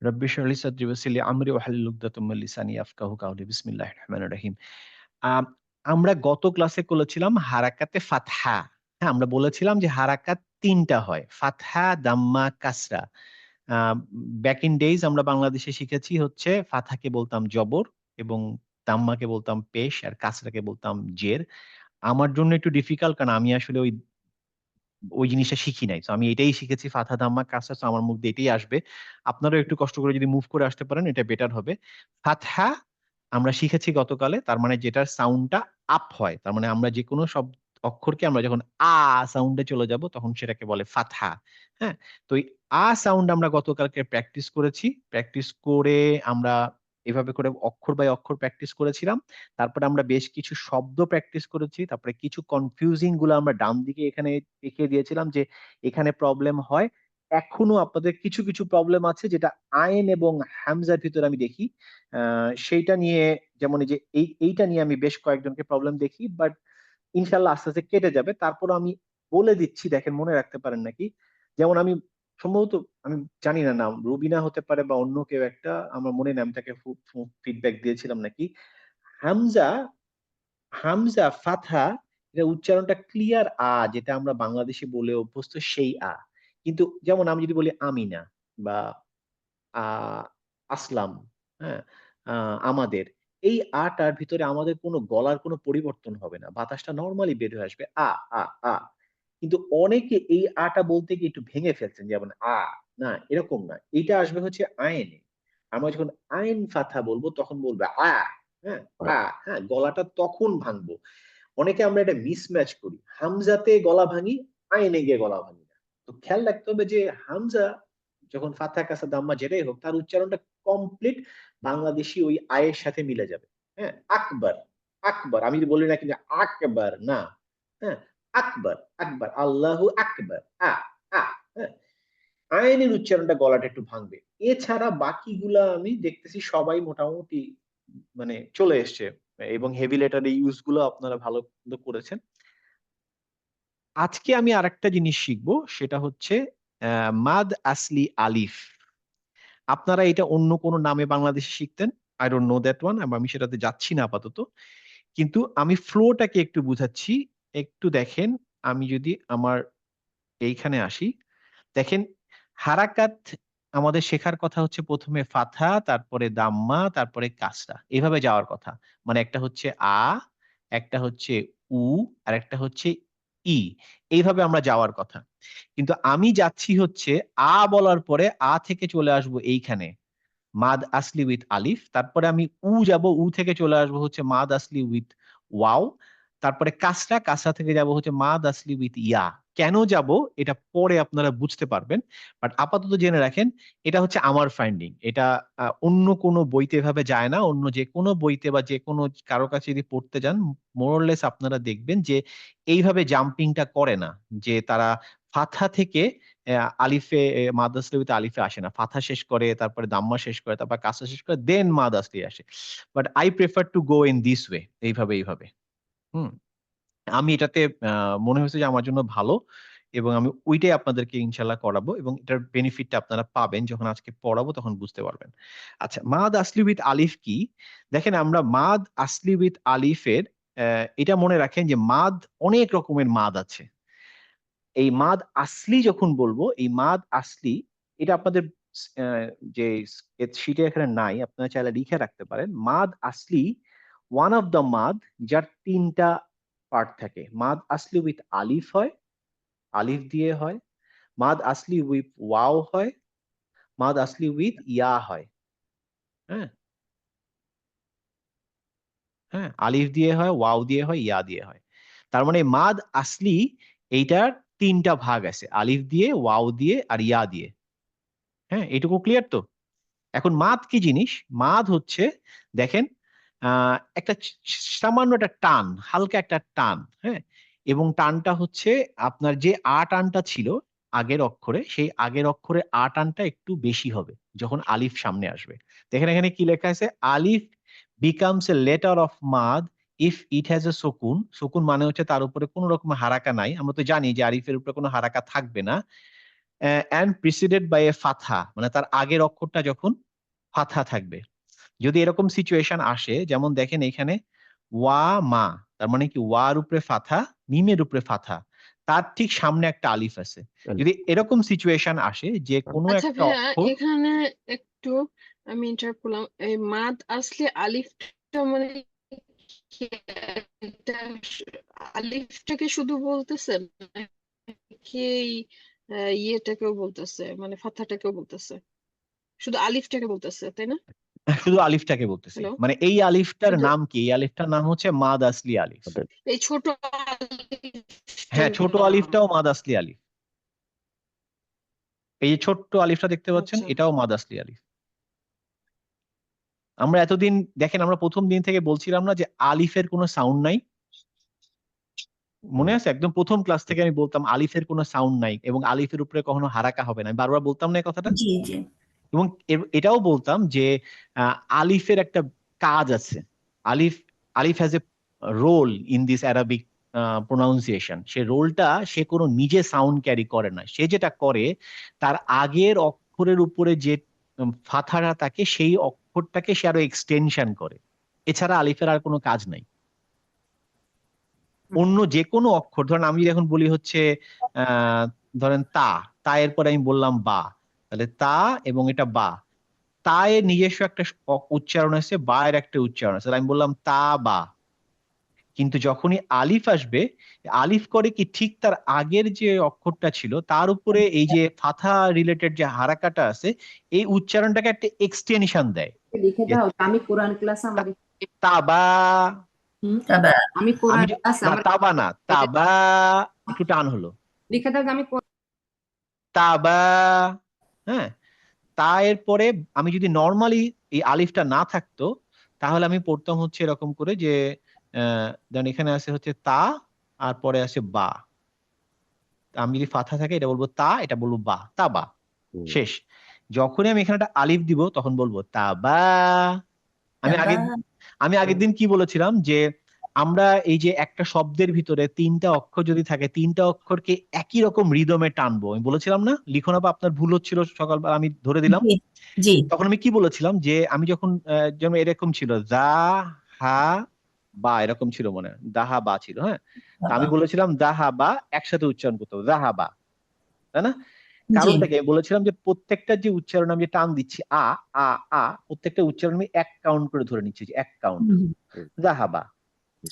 রব্বি ইশরাহ লি সাদরি ওয়াসির লি আমরি ওয়াহলুল উকদাতাম মিন লিসানি ইয়াফকাহু কাওলি। বিসমিল্লাহির রহমানির রহিম। আম আমরা গত ক্লাসে করেছিলাম হারাকাতে ফাতহা। হ্যাঁ? আমরা বলেছিলাম যে হারাকাত ৩ টা হয়। ফাতহা, দাম্মা, কাসরা। আ ব্যাক ইন ডেইজ আমরা বাংলাদেশে শিখেছি হচ্ছে ফাতহাকে বলতাম জবর এবং দাম্মাকে বলতাম পেশ আর কাসরাকে বলতাম জের। আমার জন্য একটু ডিফিকাল্ট কারণ আমি আসলে ওই জিনিসটা শিখি নাই। সো আমি এটাই শিখেছি ফাথা, দাম্মা, কাসরা। সো আমার মুখ দিয়ে এটাই আসবে। আপনারাও একটু কষ্ট করে যদি মুভ করে আসতে পারেন এটা বেটার হবে। ফাতহা আমরা শিখেছি গতকালে। তার মানে যেটার সাউন্ডটা আপ হয়। তার মানে আমরা যেকোনো অক্ষরকে আমরা যখন সাউন্ড এ চলে যাব তখন সেটাকে বলে ফাতহা। হ্যাঁ? তো এই সাউন্ড আমরা গতকালকে প্র্যাকটিস করেছি। প্র্যাকটিস করে আমরা এভাবে করে অক্ষর বাই অক্ষর প্র্যাকটিস করেছিলাম। তারপরে আমরা বেশ কিছু শব্দ প্র্যাকটিস করেছি। তারপরে কিছু কনফিউজিং গুলো আমরা ডান দিকে এখানে দেখিয়ে দিয়েছিলাম যে এখানে প্রবলেম হয়। এখনো আপনাদের কিছু প্রবলেম আছে যেটা আইন এবং হামজার ভিতরে আমি দেখি। আ সেইটা নিয়ে যেমন এই যে এইটা নিয়ে আমি বেশ কয়েকজনকে প্রবলেম দেখি। বাট ইনশাআল্লাহ আস্তে কেটে যাবে। তারপরও আমি বলে দিচ্ছি দেখেন মনে রাখতে পারেন নাকি। যেমন আমি সম্ভবত আমি জানি না নাম রুবিনা হতে পারে বা অন্য কেউ একটা আমার মনে নেই আমি তাকে ফিডব্যাক দিয়েছিলাম নাকি। হামজা, হামজা, ফাতহা এটার উচ্চারণটা ক্লিয়ার যেটা আমরা বাংলাদেশী বলে অভ্যস্ত সেই কিন্তু যেমন আমি যদি বলি আমিনা বা আ আসলাম, হ্যাঁ? আ আমাদের। এই টার ভিতরে আমাদের গলার কোনো পরিবর্তন হবে না। বাতাসটা নরমালি বের হয়ে আসবে। আ, আ, আ। কিন্তু অনেকে এই টা বলতে গিয়ে একটু ভেঙে ফেলছেন। যেমন না এরকম না। এইটা আসবে হচ্ছে আইনে। আমরা যখন আইন ফাথা বলব তখন বলবে হ্যাঁ? হ্যাঁ? গলাটা তখন ভাঙবো। অনেকে আমরা এটা মিসম্যাচ করি। হামজাতে গলা ভাঙি, আইনে গিয়ে গলা ভাঙি না। তো খেয়াল রাখতে হবে যে হামজা যখন ফাথা, কাসা, দাম্মা যেটাই হোক তার উচ্চারণটা কমপ্লিট বাংলাদেশী ওই আয়ের সাথে মিলে যাবে। হ্যাঁ? আকবার, আকবার। আমি যদি বলি না কিন্তু আকবার না। হ্যাঁ? আকবার, আকবার। আল্লাহু আকবার। আ, আ, হ্যাঁ? আইনের উচ্চারণটা গলাটা একটু ভাঙবে। এছাড়া বাকিগুলা আমি দেখতেছি সবাই মোটামুটি মানে চলে এসছে এবং হেভি লেটার এর ইউস গুলো আপনারা ভালো মতো করেছেন। আজকে আমি আরেকটা জিনিস শিখবো সেটা হচ্ছে মাদ আসলি আলিফ। আপনারা এটা অন্য কোনো নামে বাংলাদেশে শিখতেন। I don't know that one এবং আমি সেটাতে যাচ্ছি না আপাতত। কিন্তু আমি ফ্লো টাকে একটু বুঝাচ্ছি। একটু দেখেন আমি যদি আমার এইখানে আসি, দেখেন হারাকাত আমাদের শেখার কথা হচ্ছে ১ম এ ফাথা, তারপরে দাম্মা, তারপরে কাসরা। এভাবে যাওয়ার কথা। মানে একটা হচ্ছে একটা হচ্ছে উ, আরেকটা হচ্ছে ই। এইভাবে আমরা যাওয়ার কথা। কিন্তু আমি যাচ্ছি হচ্ছে বলার পরে থেকে চলে আসবো এইখানে। মাদ আসলি উইথ আলিফ। তারপরে আমি যাবো, থেকে চলে আসবো হচ্ছে মাদ আসলি উইথ ওয়াও। তারপরে কাসরা, কাসরা থেকে যাবো হচ্ছে মাদ আসলি উইথ ইয়া। কেন যাবো এটা পরে আপনারা বুঝতে পারবেন। বাট আপাতত জেনে রাখেন এটা হচ্ছে আমার ফাইন্ডিং। এটা অন্য কোনো বইতে এভাবে যায় না। অন্য যেকোনো বইতে বা যেকোনো কারো কাছে যদি পড়তে যান মোর অর লেস আপনারা দেখবেন যে এইভাবে জাম্পিংটা করে না। যে তারা ফাথা থেকে আলিফে মাদ আসলিতে আলিফে আসে না। ফাথা শেষ করে, তারপরে দাম্মা শেষ করে, তারপর কাসরা শেষ করে, দেন মাদ আসলি আসে। But I prefer to go in this way এইভাবে। হুম? আমি এটাতে আ মনে হয়েছে যে আমার জন্য ভালো এবং আমি ওইটাই আপনাদেরকে ইনশাআল্লাহ করাবো এবং এটার বেনিফিটটা আপনারা পাবেন। যখন আজকে পড়াবো তখন বুঝতে পারবেন। আচ্ছা, মাদ আসলি উইথ আলিফ কি? দেখেন আমরা মাদ আসলি উইথ আলিফের এটা মনে রাখেন যে মাদ অনেক রকমের মাদ আছে। এই মাদ আসলি যখন বলবো, এই মাদ আসলি এটা আপনাদের যে শিটে এখানে নাই, আপনারা চাইলে লিখে রাখতে পারেন। মাদ আসলি one of the মাদ যার ৩ টা পার্ট থাকে। মাদ আসলি উইথ আলিফ হয়, আলিফ দিয়ে হয়। মাদ আসলি উইথ ওয়াও হয়, মাদ আসলি উইথ ইয়া হয়। হ্যাঁ? হ্যাঁ? আলিফ দিয়ে হয়, ওয়াও দিয়ে হয়, ইয়া দিয়ে হয়। তার মানে মাদ আসলি এইটার ৩ টা ভাগ আছে। আলিফ দিয়ে, ওয়াও দিয়ে আর ইয়া দিয়ে। হ্যাঁ? এটুকু ক্লিয়ার তো? এখন মাদ কি জিনিস? মাদ হচ্ছে দেখেন আ একটা সামান্য একটা টান, হালকা একটা টান, হ্যাঁ? এবং টানটা হচ্ছে আপনার যে টানটা ছিল আগের অক্ষরে, সেই আগের অক্ষরে টানটা একটু বেশি হবে যখন আলিফ সামনে আসবে। দেখেন এখানে কি লেখা আছে? আলিফ becomes a letter of mad if it has a sukun. সুকুন মানে হচ্ছে তার উপরে কোন রকম হারাকা নাই। আমরা তো জানি যে আলিফের উপরে কোন হারাকা থাকবে না। অ্যান্ড প্রিসিডেড বাই এ ফাথা, মানে তার আগের অক্ষরটা যখন ফাথা থাকবে। যদি এরকম সিচুয়েশন আসে, যেমন দেখেন এখানে ওয়া মা, তার মানে কি ওয়ার উপরে ফাথা, মিমের উপরে ফাথা, তার ঠিক সামনে একটা আলিফ আছে। যদি এরকম সিচুয়েশন আসে যে কোনো আচ্ছা একটা ভাইয়া, অক্ষর, এখানে একটু আমি ইন্টারাপ্ট করলাম। এই মাদ আসলে আলিফটা মানে কি? এটা আলিফটাকে শুধু বলতেছে নাকি ইয়েটাকেও বলতেছে, মানে ফাথাটাকেও বলতেছে? শুধু আলিফটাকে বলতেছে তাই না? শুধু আলিফটাকে বলতেছি। হ্যালো, মানে এই আলিফটার শুধু নাম কি? এই আলিফটার নাম হচ্ছে মাদ আসলি আলিফ। এই ছোট হ্যাঁ, আলিফটার ছোট নাম? আলিফটাও মাদ আসলি আলিফ। এই যে ছোট্ট আলিফটা দেখতে পাচ্ছেন, আচ্ছা, এটাও মাদ আসলি আলিফ। আমরা এতদিন দেখেন, আমরা প্রথম দিন থেকে বলছিলাম না যে আলিফের কোনো সাউন্ড নাই? মনে আছে? একদম প্রথম ক্লাস থেকে আমি বলতাম আলিফের কোনো সাউন্ড নাই এবং আলিফের উপরে কখনো হারাকা হবে না, আমি বারবার বলতাম না এই কথাটা। জি জি এবং এটাও বলতাম যে আলিফের একটা কাজ আছে। আলিফ আলিফ has a role in this Arabic pronunciation. সে রোলটা সে কোনো নিজে সাউন্ড ক্যারি করে না, সে যেটা করে তার আগের অক্ষরের উপরে যে ফাথাটা থাকে সেই অক্ষরটাকে সে আরো এক্সটেনশন করে। এছাড়া আলিফের আর কোনো কাজ নাই। অন্য যে কোনো অক্ষর, ধরেন আমি এখন বলি হচ্ছে ধরেন তা, তা এর পরে আমি বললাম বা, তাহলে তা এবং এটা বা, তা এর নিজস্ব একটা উচ্চারণ আছে, বা এর একটা উচ্চারণ আছে, তাহলে আমি বললাম তা বা। কিন্তু যখনই আলিফ আসবে, আলিফ করে কি ঠিক তার আগের যে অক্ষরটা ছিল তার উপরে এই যে ফাথা রিলেটেড যে হারাকাটা আছে, এই উচ্চারণটাকে একটা এক্সটেনশন দেয়। লিখে দাও, আমি কোরআন ক্লাস আমার তাবা। তাবা আমি আমি কোরআন ক্লাস না, আমার তাবা না, তাবা একটু টান হলো, লিখে দাও যে আমি তাবা। হ্যাঁ, তা এর পরে আমি যদি নর্মালি এই আলিফটা না থাকতো, তাহলে আমি পড়তাম হচ্ছে এরকম করে যে দেন এখানে আছে হচ্ছে তা, আর পরে আছে বা। আমি যদি ফাথা থাকে এটা বলবো তা, এটা বলবো বা, তা বা। শেষ। যখনই আমি এখানে একটা আলিফ দিব তখন বলবো তা বা। আমি তাবা আগে আমি আগের দিন কি বলেছিলাম যে আমরা এই যে একটা শব্দের ভিতরে তিনটা অক্ষর যদি থাকে, তিনটা অক্ষরকে একই রকম রিদমে টানবো, আমি বলেছিলাম না? লিখন বা আপনার ভুল হচ্ছিল সকালবেলা, আমি ধরে দিলাম। জি জি তখন আমি কি বলেছিলাম যে আমি যখন যেমন এরকম ছিল দা হা বা, এরকম ছিল মনে হয়, দাহা বা ছিল, হ্যাঁ। তা তাবা আমি বলেছিলাম দাহা বা একসাথে উচ্চারণ করতে হবে, দাহা বা, তাই না? জি কারণটা কি? আমি বলেছিলাম যে প্রত্যেকটা যে উচ্চারণ আমি যে টান দিচ্ছি আ আ আ, প্রত্যেকটা উচ্চারণ আমি এক কাউন্ট করে ধরে নিচ্ছি, যে এক কাউন্ট। দাহাবা।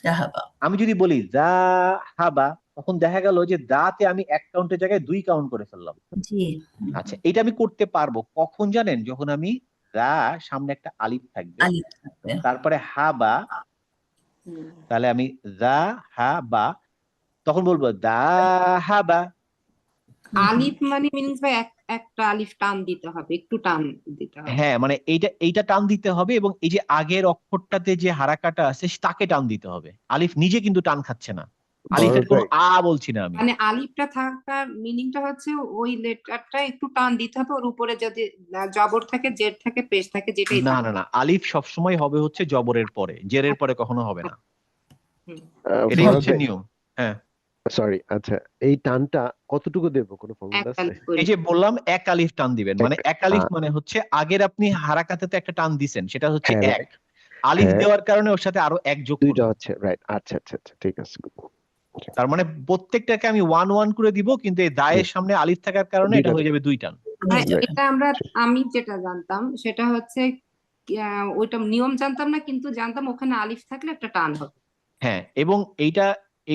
তাহাবা আমি যদি বলি দা হাবা, তখন দেখা গেল যে দাতে আমি এক কাউন্টের জায়গায় দুই কাউন্ট করে ফেললাম। জি আচ্ছা, এটা আমি করতে পারবো কখন জানেন? যখন আমি দা সামনে একটা আলিফ থাকবে, আলিফ থাকবে তারপরে হা বা, তাহলে আমি দা হা বা, তখন বলবো দা হা বা। আলিফ মানে মিনিংস ভাই একটা আলিফ টান দিতে হবে, একটু টান দিতে হবে। হ্যাঁ, মানে এইটা টান দিতে হবে এবং এই যে আগের অক্ষরটাতে যে হারাকাটা আছে তাকে টান দিতে হবে। আলিফ নিজে কিন্তু টান খাচ্ছে না, আলিফের কোনো আ বলছি না আমি। মানে আলিফটা থাকার মিনিংটা হচ্ছে ওই লেটারটা একটু টান দিতে হবে, ওর উপরে যদি জবর থাকে, জের থাকে, পেশ থাকে, যেটাই না থাকে। না না, আলিফ সবসময় হবে হচ্ছে জবরের পরে, জেরের পরে কখনো হবে না। হুম। এটাই ফারাদ হচ্ছে ভাই, নিয়ম। হ্যাঁ, সরি, আচ্ছা, এই টানটা কতটুকু দেবো, কোনো এক ফর্মুলা আছে? আলিফ করে এই যে বললাম এক আলিফ টান দিবেন, মানে এক, এক আলিফ মানে হচ্ছে আগের আপনি হারাকাতে তো একটা টান দিছেন, সেটা হচ্ছে হ্যাঁ এক। রাইট, আলিফ হ্যাঁ দেওয়ার কারণে ওর সাথে আরো এক যোগ দুইটা করবেন। হচ্ছে, রাইট, আচ্ছা আচ্ছা আচ্ছা, ঠিক আছে। তার মানে প্রত্যেকটাকে আমি ওয়ান ওয়ান করে দিব, কিন্তু এই দায়ের সামনে আলিফ থাকার কারণে এটা দুইটা হয়ে দেবো, যাবে দুই টান। আর রাইট। এটা আমি যেটা জানতাম সেটা হচ্ছে ওইটা নিয়ম জানতাম না, কিন্তু জানতাম ওখানে আলিফ থাকলে একটা টান হবে। হ্যাঁ, এবং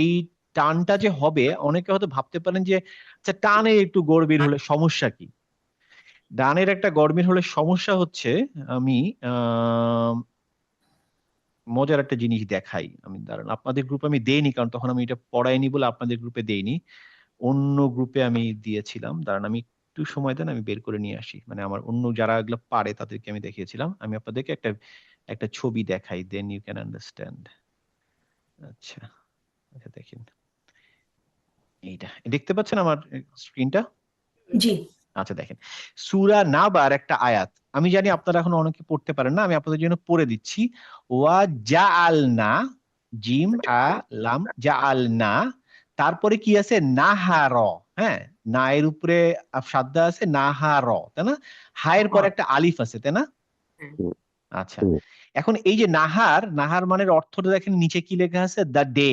এই টানটা যে হবে, অনেকে হয়তো ভাবতে পারেন যে আচ্ছা টানে একটু গড়বিড় হলে সমস্যা কি? ডানের একটা গড়মির হলে সমস্যা হচ্ছে, আমি মজার একটা জিনিস দেখাই। আমি দাঁড়ান, আপনাদের গ্রুপে আমি দেইনি কারণ তখন আমি এটা পড়াইনি বলে আপনাদের গ্রুপে দেইনি, অন্য গ্রুপে আমি দিয়েছিলাম। দাঁড়ান, আমি একটু সময় দেন, আমি বের করে নিয়ে আসি। মানে আমার অন্য যারা এগুলো পারে তাদেরকে আমি দেখিয়েছিলাম। আমি আপনাদেরকে একটা একটা ছবি দেখাই, দেন ইউ ক্যান আন্ডারস্ট্যান্ড। আচ্ছা, আচ্ছা দেখেন, এইটা দেখতে পাচ্ছেন আমার স্ক্রিনটা? জি আচ্ছা দেখেন, সূরা নাবার একটা আয়াত, আমি জানি আপনারা এখন অনেকে পড়তে পারেন না, আমি আপনাদের জন্য পড়ে দিচ্ছি। ওয়া জাআলনা, জিম আ লাম জাআলনা, তারপরে কি আছে নাহার, হ্যাঁ, না এর উপরে সাদ্দা আছে নাহার, তাই না? হায়ের পর একটা আলিফ আছে, তাই না? আচ্ছা, হুম। এখন এই যে নাহার, নাহার মানের অর্থটা দেখেন নিচে কি লেখা আছে, দ্য ডে।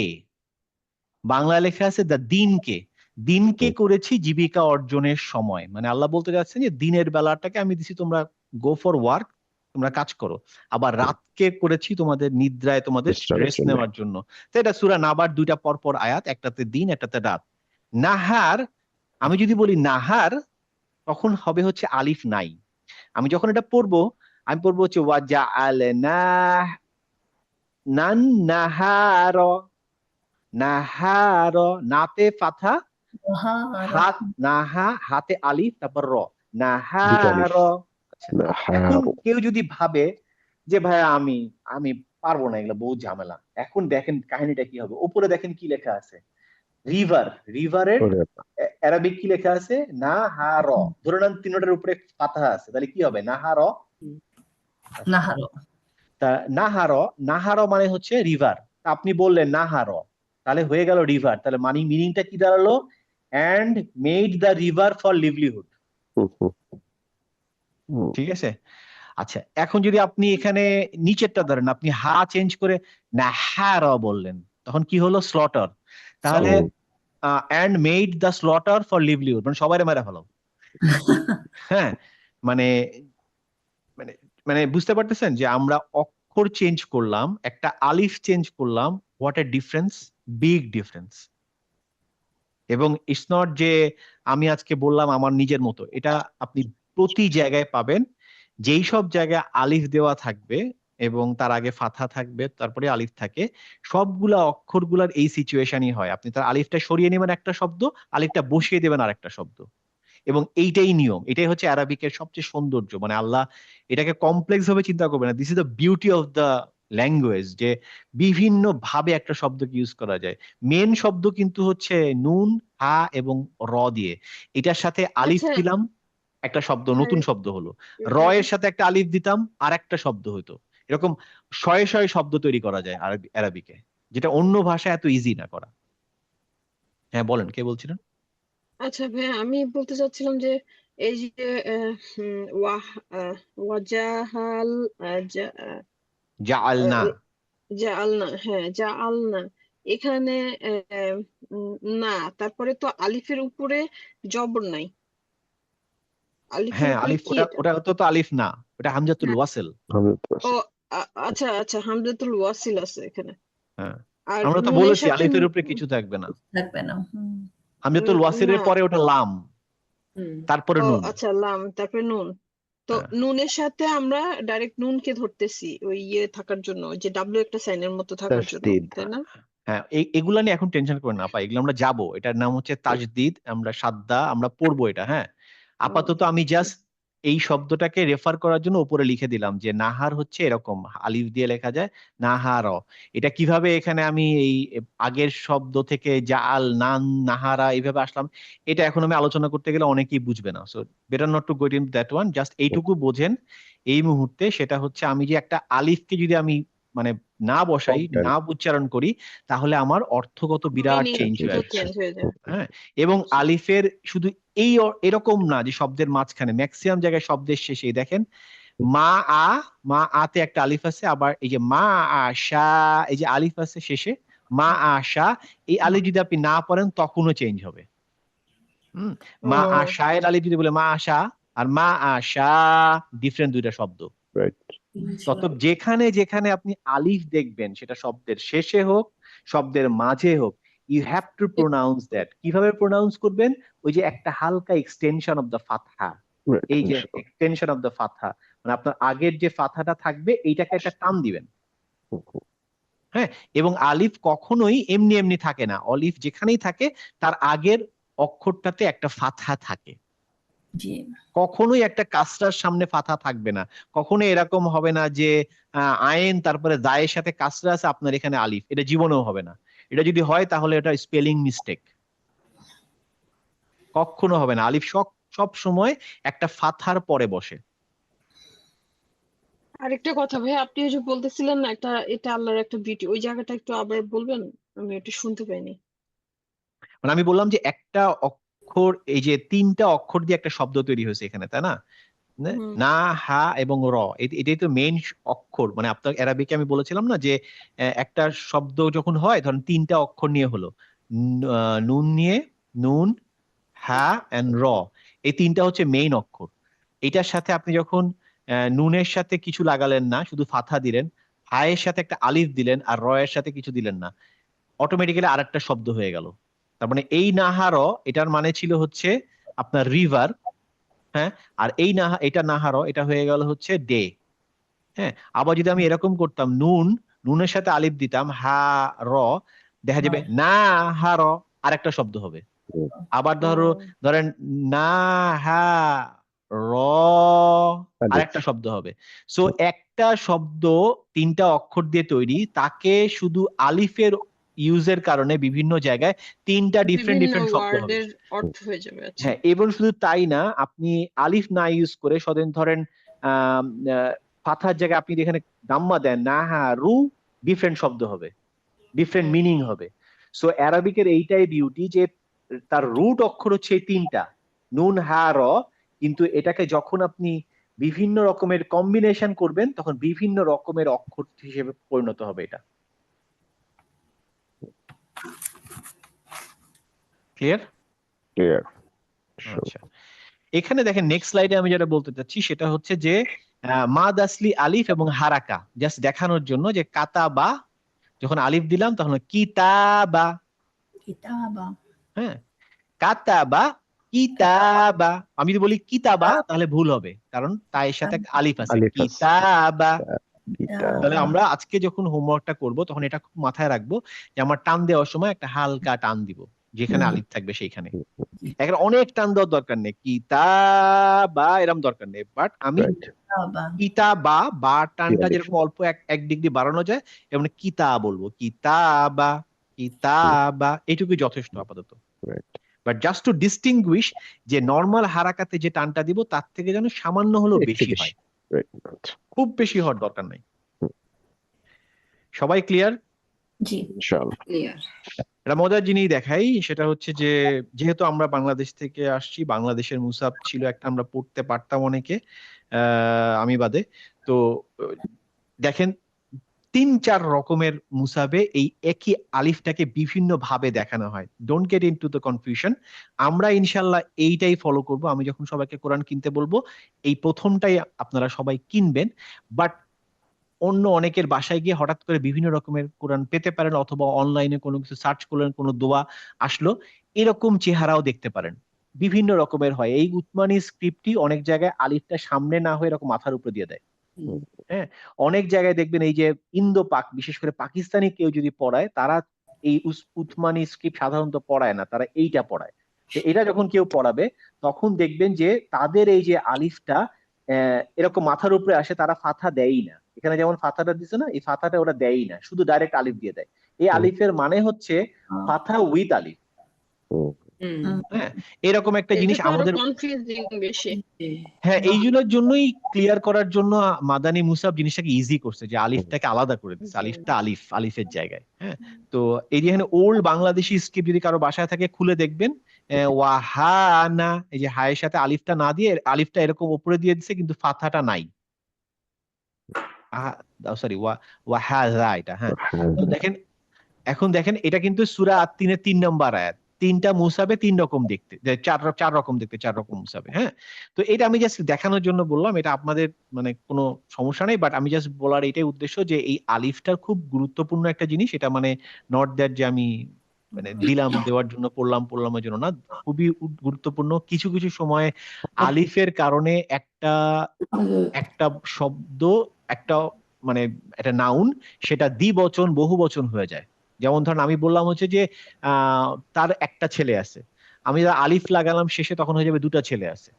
বাংলা লেখা আছে দ্য দিনকে। দিনকে করেছি জীবিকা অর্জনের সময়, মানে আল্লাহ বলতে যাচ্ছেন যে দিনের বেলাটাকে আমি দিছি তোমরা গো ফর ওয়ার্ক, তোমরা কাজ করো, আবার রাতকে করেছি তোমাদের নিদ্রায়, তোমাদের বিশ্রামের রেস্ট জন্য। নেওয়ার জন্য। তো এটা সূরা নাবার দুইটা পরপর আয়াত, একটাতে দিন একটাতে রাত। নাহার, আমি যদি বলি নাহার তখন হবে হচ্ছে আলিফ নাই। আমি যখন এটা পড়বো, আমি পড়বো হচ্ছে ওয়াজা আল নান নাহার, নাহার, নাতে ফাথা, নাহার। হাত নাহা, হাতে আলিফ, তারপর র, দুটো আলিফ। নাহার। আচ্ছা, এখন নাহার। কেউ যদি ভাবে যে ভাইয়া আমি আমি পারবো না, এগুলো বহু ঝামেলা, এখন দেখেন কাহিনীটা কি হবে। উপরে দেখেন কি লেখা আছে, রিভার, রিভারের ওরে বাবা। অ্যারাবিক কি লেখা আছে, নাহার। ধরে নেন তিনটার উপরে ফাথা আছে, তাহলে কি হবে, নাহার। নাহার। তা নাহার, নাহার মানে হচ্ছে রিভার। আপনি বললেন নাহার, তাহলে হয়ে গেল রিভার, তাহলে মানে মিনিংটা কি দাঁড়ালো, and made the river for livelihood. হুম, হুম, হুম। ঠিক আছে। আচ্ছা, এখন যদি আপনি এখানে নিচেরটা ধরেন, আপনি হা চেঞ্জ করে নাহার বললেন, তখন কি হলো, স্লটার। তাহলে হুম। And made the slaughter for livelihood, মানে সবাই মেরে ফেলো। হ্যাঁ, মানে মানে মানে বুঝতে পারতেছেন যে আমরা অক্ষর চেঞ্জ করলাম, একটা আলিফ চেঞ্জ করলাম, what a difference, big difference. এবং ইটস নট যে আমি আজকে বললাম আমার নিজের মতো, এটা আপনি প্রতি জায়গায় পাবেন। যেই সব জায়গায় আলিফ দেওয়া থাকবে এবং তার আগে ফাথা থাকবে, তারপরে আলিফ থাকে, সবগুলা অক্ষরগুলার এই সিচুয়েশনই হয়। আপনি তার আলিফটা সরিয়ে নেবেন একটা শব্দ, আলিফটা বসিয়ে দেবেন আরেকটা শব্দ, এবং এইটাই নিয়ম। এটাই হচ্ছে আরবিকের সবচেয়ে সৌন্দর্য। মানে আল্লাহ এটাকে কমপ্লেক্স ভাবে চিন্তা করবে না, this is the beauty of the language, যে বিভিন্ন ভাবে একটা শব্দকে ইউজ করা যায়। মেন শব্দ কিন্তু হচ্ছে নুন, হা এবং র দিয়ে, এটার সাথে আলিফ আচ্ছা, দিলাম, একটা শব্দ, নতুন শব্দ হলো। র এর সাথে একটা আলিফ দিতাম, আর একটা শব্দ হইতো। এরকম শয়ে শয়ে শব্দ তৈরি করা যায় আরবিকে, যেটা অন্য ভাষায় এত ইজি না করা। হ্যাঁ বলেন, কে বলছিলেন? আচ্ছা ভাইয়া, আমি বলতে চাচ্ছিলাম যে এই যে ওয়াহ ওয়াজাহাল জাআলনা। জাআলনা, হ্যাঁ জাআলনা, এখানে আহ, না, তারপরে তো আলিফের উপরে জবর নাই, আলিফের হ্যাঁ উপরে আলিফ, কি ওটা এটা? ওটা তো আলিফ না, ওটা হামজাতুল হ্যাঁ। ওয়াসিল। আমি তো ও আছি। আচ্ছা আচ্ছা, হামজাতুল ওয়াসিল আছে এখানে। হ্যাঁ, আর আমরা তো নুনের বলেছি সাথে আলিফের উপরে কিছু থাকবে না। থাকবে না। হুম। হামজাতুল না, ওয়াসিলের পরে ওটা লাম, হুম। তারপরে ও নুন। আচ্ছা, লাম তারপরে নুন। তো হ্যাঁ, নুনের সাথে আমরা ডাইরেক্ট নুনকে ধরতেছি ওই ইয়ে থাকার জন্য, ওই যে ডাব্লিউ একটা সাইনের মতো থাকার জন্য, তাসদিদ। তাই না? হ্যাঁ, এগুলা নিয়ে এখন টেনশন করেন না আপা, এগুলো আমরা যাবো, এটার নাম হচ্ছে তাজদিদ, আমরা সাদ্দা, আমরা পড়বো এটা। হ্যাঁ, ও আপাতত আমি আচ্ছা। জাস্ট এই শব্দটাকে রেফার করার জন্য উপরে লিখে দিলাম যে নাহার হচ্ছে এরকম, আলিফ দিয়ে লেখা যায় নাহার। এটা কিভাবে এখানে আমি এই আগের শব্দ থেকে জাআল, নান, নাহারা এইভাবে আসলাম, এটা এখন আমি আলোচনা করতে গেলে অনেকেই বুঝবে না। So better not to go in that one, just এইটুকু বোঝেন এই মুহূর্তে, সেটা হচ্ছে আমি যে একটা আলিফকে যদি আমি মানে না বসাই, Content. না উচ্চারণ করি, তাহলে আমার অর্থগত বিরাট মিনিং চেঞ্জ হয়ে আসবে। চেঞ্জ হয়ে যায়। হ্যাঁ, এবং আলিফের শুধু এরকম না যে শব্দের মাঝখানে, ম্যাক্সিমাম জায়গায় শব্দের শেষে দেখেন মা আ, মা আতে একটা আলিফ আছে, আবার এই যে মা আশা, এই যে আলিফ আছে শেষে, মা আশা, এই আলিফ যদি আপনি না পড়েন তখনও চেঞ্জ হবে। হম, মা ও আশা এর আলিফ যদি বলে মা আশা, আর মা আশা, ডিফারেন্ট দুইটা শব্দ। রাইট। তত যেখানে যেখানে আপনি আলিফ দেখবেন, সেটা শব্দের শেষে হোক, শব্দের মাঝে হোক, you have to pronounce that. কিভাবে প্রোনাউন্স করবেন, ওই যে একটা হালকা এক্সটেনশন অফ দ্য ফাতহা, রাইট। এই যে এক্সটেনশন অফ দ্য ফাতহা, মানে আপনার আগের যে ফাতহাটা থাকবে এইটাকে একটা টান দিবেন। হ্যাঁ, এবং আলিফ কখনোই এমনি এমনি থাকে না, অলিফ যেখানেই থাকে তার আগের অক্ষরটাতে একটা ফাতহা থাকে। জি। কখনোই একটা কাসরার সামনে ফাথা থাকবে না। কখনো এরকম হবে না যে আইন তারপরে দায়ের সাথে কাসরা আছে, আপনার এখানে আলিফ, এটা জীবনেও হবে না। এটা যদি হয় তাহলে এটা স্পেলিং মিস্টেক, কখনো হবে না। আলিফ সব সব সময় একটা ফাথার পরে বসে। আরেকটা কথা ভাই, আপনি ওই যে বলতেছিলেন না, এটা এটা আল্লাহর একটা বিউটি, ওই জায়গাটা একটু আবার বলবেন, আমি একটু শুনতে পাইনি। মানে আমি বললাম যে একটা অক্ষর, এই যে 3টা অক্ষর দিয়ে একটা শব্দ তৈরি হয়েছে এখানে, তাই না? হুম। না, হা এবং র, এটাই তো মেইন অক্ষর। মানে আপনার অ্যারাবিকে আমি বলেছিলাম না যে একটা শব্দ যখন হয়, ধরেন 3টা অক্ষর নিয়ে হলো, নুন নিয়ে, নুন, হা এন্ড র, এই 3টা হচ্ছে মেইন অক্ষর। এটার সাথে আপনি যখন নুনের সাথে কিছু লাগালেন না, শুধু ফাথা দিলেন, হায়ের সাথে একটা আলিফ দিলেন, আর র এর সাথে কিছু দিলেন না, অটোমেটিক্যালি আরেকটা শব্দ হয়ে গেল। তার মানে এই নাহার, এটার মানে ছিল হচ্ছে আপনার রিভার, হ্যাঁ, আর এই নাহা, এটা নাহার, এটা হয়ে গেল হচ্ছে ডে। হ্যাঁ, আবার যদি আমি এরকম করতাম, নুনের সাথে আলিফ দিতাম, হা র, দেখা যাবে না হা র, আরেকটা শব্দ হবে। আবার ধরেন না হা র, আরেকটা শব্দ হবে। সো একটা শব্দ 3টা অক্ষর দিয়ে তৈরি, তাকে শুধু আলিফের ইউজের কারণে বিভিন্ন জায়গায় 3টা ডিফারেন্ট বিভিন্ন ডিফারেন্ট শব্দ হবে। ওয়ার্ডের অর্থ হয়ে যাবে। আচ্ছা। হ্যাঁ, এবং শুধু তাই না, আপনি আলিফ না ইউজ করে ধরেন আহ ফাথার জায়গায় আপনি যেখানে দাম্মা দেন, না হা রু, ডিফারেন্ট শব্দ হবে, ডিফারেন্ট মিনিং হবে। সো অ্যারাবিকের এইটাই বিউটি যে তার রুট অক্ষর হচ্ছে এই 3টা, নুন হা র, কিন্তু এটাকে যখন আপনি বিভিন্ন রকমের কম্বিনেশন করবেন, তখন বিভিন্ন রকমের অক্ষর হিসেবে পরিণত হবে। এটা ক্লিয়ার? ক্লিয়ার। আচ্ছা, এখানে দেখেন নেক্সট স্লাইডে আমি যেটা বলতে চাচ্ছি সেটা হচ্ছে যে মাদ আসলি আলিফ এবং হারাকা, জাস্ট দেখানোর জন্য যে কাতাবা, যখন আলিফ দিলাম তখন কিতাবা, কিতাবা। হ্যাঁ, কাতাবা, কিতাবা। আমি যদি বলি কিতাবা তাহলে ভুল হবে, কারণ তার সাথে একটা আলিফ আছে, আলিফ আছে। কিতাবা। কিতাব। তাহলে আমরা আজকে যখন হোমওয়ার্কটা করব তখন এটা খুব মাথায় রাখবো যে আমার টান দেওয়ার সময় একটা হালকা টান দিব, যেখানে আলিফ থাকবে সেইখানে। এখন অনেক টান দেওয়ার দরকার নেই, কিতাবা এরকম দরকার নেই, বাট আমি Right. কিতাবা। কিতাবা, বা টানটা আলিফ। যেরকম অল্প এক ডিগ্রি বাড়ানো যায়, এমন কিতা বলবো, কিতাবা, কিতাবা, এইটুকুই যথেষ্ট আপাতত। Right. But just to distinguish যে নর্মাল হারাকাতে যে টানটা দিব তার থেকে যেন সামান্য হলেও একটু বেশি বেশি। হয়, Right. আচ্ছা। খুব বেশি হওয়ার দরকার নাই। সবাই ক্লিয়ার? জি। ইনশাআল্লাহ। ক্লিয়ার। এটা মজার জিনিস দেখাই, সেটা হচ্ছে যে যেহেতু আমরা বাংলাদেশ থেকে আসছি, বাংলাদেশের মুসাফ ছিল একটা, আমরা পড়তে পারতাম অনেকে, আমি বাদে। তো দেখেন 3-4 রকমের মুসাবে এই একই আলিফটাকে বিভিন্ন ভাবে দেখানো হয়। Don't get into the confusion. আমরা ইনশাল্লাহ এইটাই ফলো করব। আমি যখন সবাইকে কোরআন কিনতে বলবো, এই প্রথমটাই আপনারা সবাই কিনবেন। বাট অন্য অনেকের বাসায় গিয়ে হঠাৎ করে বিভিন্ন রকমের কোরআন পেতে পারেন, অথবা অনলাইনে কোনো কিছু সার্চ করলেন, কোনো দোয়া আসলো, এরকম চেহারাও দেখতে পারেন। বিভিন্ন রকমের হয়। এই উসমানী স্ক্রিপ্টটি অনেক জায়গায় আলিফটা সামনে না হয়ে এরকম মাথার উপরে দিয়ে দেয়। হ্যাঁ, অনেক জায়গায় দেখবেন এই যে ইন্দো পাক, বিশেষ করে পাকিস্তানি কেউ যদি পড়ায়, তারা এই উসমানী স্ক্রিপ্ট সাধারণত পড়ায় না, তারা এইটা পড়ায়। তো এটা যখন কেউ পড়াবে তখন দেখবেন যে তাদের এই যে আলিফটা এরকম মাথার উপরে আসে, তারা ফাথা দেয়ই না। এখানে যেমন ফাথাটা দিছে না, এই ফাথাটা ওরা দেয়ই না, শুধু ডাইরেক্ট আলিফ দিয়ে দেয়। এই আলিফের মানে হচ্ছে ফাথা উইথ আলিফ। হ্যাঁ, এরকম একটা জিনিস এটা তো আরো আমাদের, কনফিউজিং বেশি। হ্যাঁ, এইগুলোর জন্যই ক্লিয়ার করার জন্য মাদানী মুসাব জিনিসটাকে ইজি করছে, যে আলিফটাকে আলাদা করে দিচ্ছে, আলিফটা আলিফের জায়গায়। হ্যাঁ, তো এই যে এখানে ওল্ড বাংলাদেশি স্ক্রিপ্ট যদি কারো বাসায় থাকে খুলে দেখবেন, ওয়াহানা, এই যে হায়ের সাথে আলিফটা না দিয়ে আলিফটা এরকম উপরে দিয়ে দিচ্ছে, কিন্তু ফাথাটা নাই। সরি, ওয়াহাজা, এটা। হ্যাঁ, তো দেখেন, এখন দেখেন এটা কিন্তু সূরা আত-তিনের 3 নম্বর আয়াত। 3টা মুসাবে 3 রকম দেখতে, চার রকম দেখতে, 4 রকম মুসাবে। হ্যাঁ, তো এটা আমি জাস্ট দেখানোর জন্য বললাম, এটা আপনাদের মানে কোনো সমস্যা নেই, বাট আমি জাস্ট বলার এটাই উদ্দেশ্য যে এই আলিফটার খুব গুরুত্বপূর্ণ একটা জিনিস। এটা মানে নট দ্যাট যে আমি মানে দেওয়ার জন্য পড়লামের জন্য না, খুবই গুরুত্বপূর্ণ। কিছু কিছু সময় আলিফের কারণে একটা একটা শব্দ, একটা মানে একটা নাউন, সেটা দ্বিবচন বহু বচন হয়ে যায়। যেমন ধরেন আমি বললাম হচ্ছে যে তার একটা ছেলে আছে, আমি আলিফ লাগালাম শেষে, তখন হয়ে যাবে 2টা ছেলে আছে।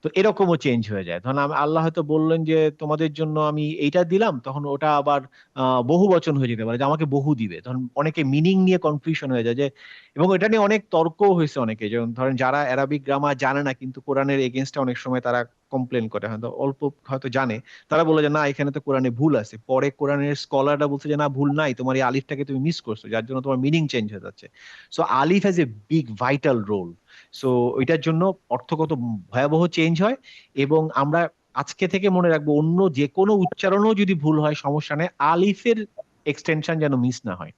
তো এরকমও চেঞ্জ হয়ে যায়। ধরেন আল্লাহ হয়তো বললেন যে তোমাদের জন্য আমি এইটা দিলাম, তখন ওটা আবার বহু বচন হয়ে যেতে পারে, যে আমাকে বহু দিবে। তখন অনেকে মিনিং নিয়ে কনফিউশন হয়ে যায় যে, এবং এটা নিয়ে অনেক তর্কও হয়েছে অনেকে, যেমন ধরেন যারা অ্যারাবিক গ্রামার জানে না কিন্তু কোরআনের এগেনস্টে অনেক সময় তারা কমপ্লেন করে, হয়তো অল্প হয়তো জানে, তারা বলে যে না এখানে তো কোরআনে ভুল আছে, পরে কোরআনের স্কলাররা বলছে যে না ভুল নাই, তোমার এই আলিফটাকে তুমি মিস করছো, যার জন্য তোমার মিনিং চেঞ্জ হয়ে যাচ্ছে। সো আলিফ has a big vital role. So ওইটার জন্য অর্থগত ভয়াবহ চেঞ্জ হয়। এবং আমরা আজকে থেকে মনে রাখবো, অন্য যে কোনো উচ্চারণও যদি ভুল হয় সমস্যা নেই, আলিফের এক্সটেনশন যেন মিস না হয়।